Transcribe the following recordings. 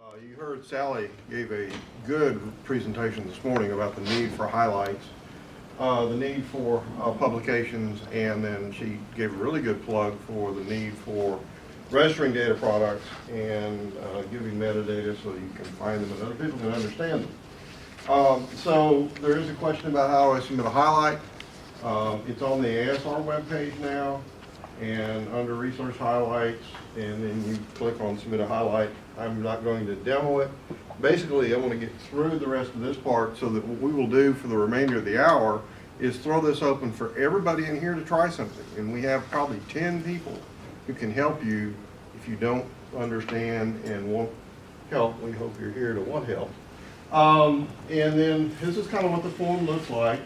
You heard Sally gave a good presentation this morning about the need for highlights, the need for publications, and then she gave a really good plug for the need for registering data products and giving metadata so you can find them and other people can understand them. So there is a question about how I submit a highlight. It's on the ASR webpage now, and under resource highlights, and then you click on submit a highlight. I'm not going to demo it. Basically, I want to get through the rest of this part so that what we will do for the remainder of the hour is throw this open for everybody in here to try something. And we have probably 10 people who can help you if you don't understand and want help. We hope you're here to want help. And then this is kind of what the form looks like.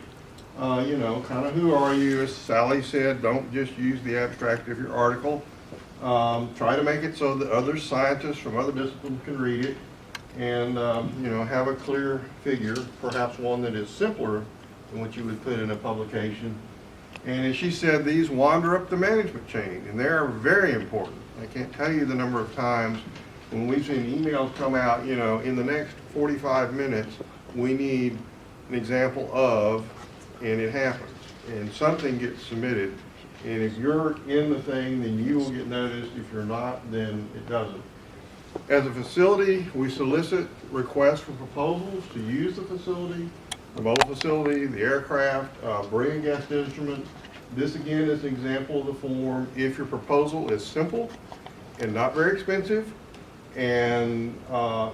You know, kind of who are you? As Sally said, don't just use the abstract of your article. Try to make it so that other scientists from other disciplines can read it and, you know, have a clear figure, perhaps one that is simpler than what you would put in a publication. And as she said, these wander up the management chain, and they are very important. I can't tell you the number of times when we've seen emails come out, you know, in the next 45 minutes, we need an example of, and it happens. And something gets submitted. And if you're in the thing, then you will get noticed. If you're not, then it doesn't. As a facility, we solicit requests for proposals to use the facility, the mobile facility, the aircraft, bring a guest instrument. This again is an example of the form. If your proposal is simple and not very expensive, and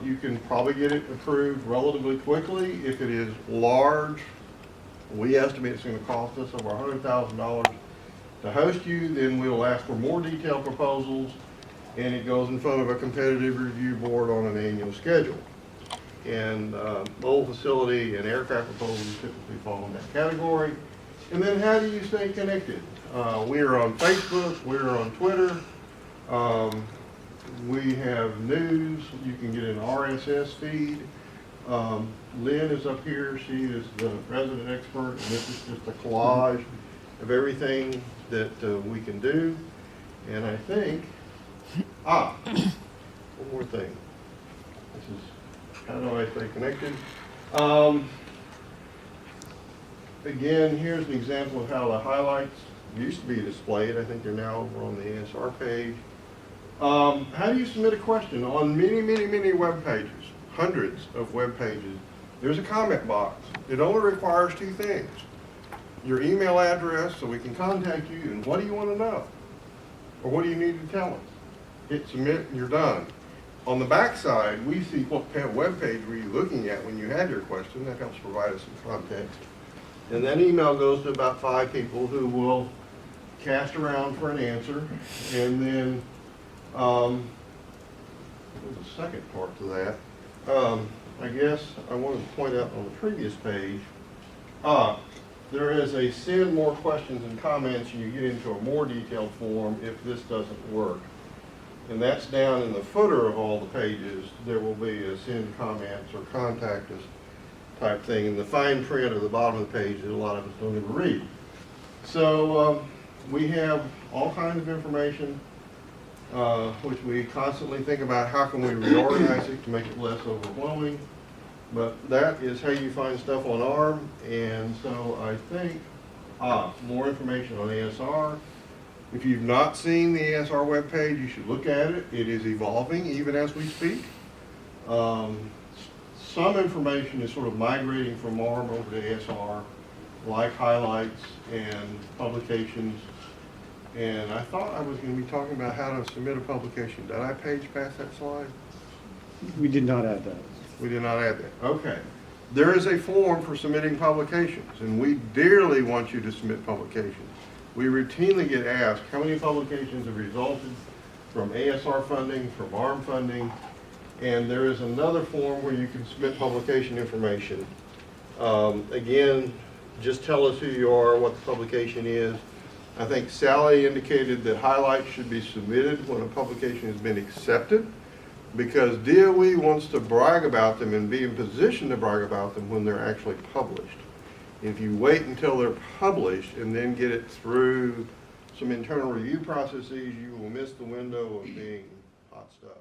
you can probably get it approved relatively quickly. If it is large, we estimate it's going to cost us over $100,000 to host you, then we'll ask for more detailed proposals, and it goes in front of a competitive review board on an annual schedule. And mobile facility and aircraft proposals typically fall in that category. And then how do you stay connected? We are on Facebook, we're on Twitter, we have news, you can get an RSS feed. Lynn is up here, she is the resident expert, and this is just a collage of everything that we can do. And I think, one more thing. This is how do I stay connected? Again, here's an example of how the highlights used to be displayed. I think they're now over on the ASR page. How do you submit a question? On many web pages, hundreds of web pages, there's a comment box. It only requires two things. Your email address so we can contact you, and what do you want to know? Or what do you need to tell us? Hit submit and you're done. On the back side, we see what web page were you looking at when you had your question. That helps provide us some context. And that email goes to about 5 people who will cast around for an answer. And then there's a second part to that. I guess I wanted to point out on the previous page, there is a send more questions and comments, and you get into a more detailed form if this doesn't work. And that's down in the footer of all the pages. There will be a send comments or contact us type thing. And the fine print at the bottom of the page that a lot of us don't even read. So we have all kinds of information, which we constantly think about how can we reorganize it to make it less overwhelming. But that is how you find stuff on ARM. And so I think, more information on ASR. If you've not seen the ASR webpage, you should look at it. It is evolving even as we speak. Some information is sort of migrating from ARM over to ASR, like highlights and publications. And I thought I was going to be talking about how to submit a publication. Did I page past that slide? We did not add that. We did not add that. Okay. There is a form for submitting publications, and we dearly want you to submit publications. We routinely get asked how many publications have resulted from ASR funding, from ARM funding, and there is another form where you can submit publication information. Again, just tell us who you are, what the publication is. I think Sally indicated that highlights should be submitted when a publication has been accepted, because DOE wants to brag about them and be in position to brag about them when they're actually published. If you wait until they're published and then get it through some internal review processes, you will miss the window of being hot stuff.